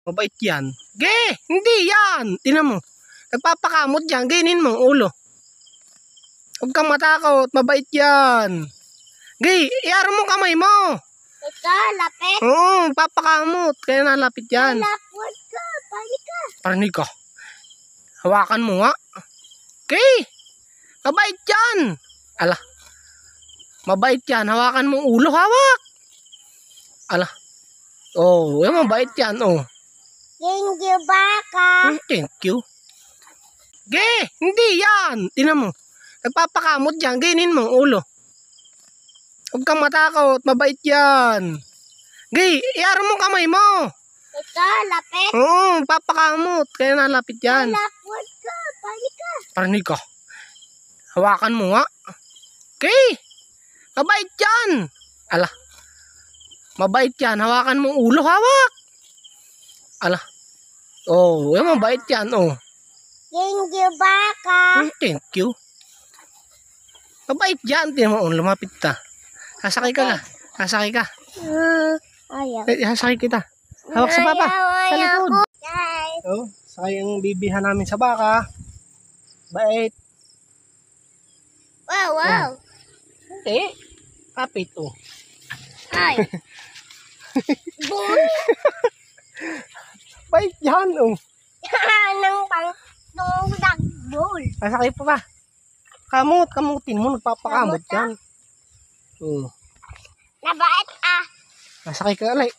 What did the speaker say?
Mabait yan. Ge! Hindi yan! Tinan mo. Nagpapakamot yan. Gainin mo ang ulo. Huwag kang matakot. Mabait yan. Ge! Iaro mo kamay mo. Ito, lapit. Oo, papakamot. Kaya nalapit yan. Lapot ka, balik ka. Parinig ka. Hawakan mo nga. Ge! Mabait yan. Ala. Mabait yan. Hawakan mo ang ulo. Hawak. Ala. Oh, yan mabait yan. Oh. Thank you, baka. Thank you. Ge! Hindi yan! Tinan mo. Nagpapakamot yan. Gainin mo ang ulo. Huwag kang matakot. Mabait yan. Ge! Iaro mo kamay mo. Ito, lapit. Oo, papakamot. Kaya nalapit yan. Lapot ka, balik ka. Parinig ka. Hawakan mo nga. Ge! Mabait yan. Ala. Mabait yan. Hawakan mo ang ulo. Hawak. Ala. Oh, yan mabait yan. Oh. Thank you, baka. Thank you. Mabait yan. Tinan mo, lumapit ka. Sasakay ka na. Sasakay ka. Ayaw. Sasakay kita. Hawak sa papa. Sa likod. Guys. Oh, sakay ang bibihan namin sa baka. Bait. Wow, wow. Hindi. Kapit oh. Ay. Boom. Bait yan oh. Nang pang dagbol. Sasakay pa ba? Kamutin mo. Nagpapakamot Kamot, yan. Oh. Nabait ah. Sasakay ka ulit.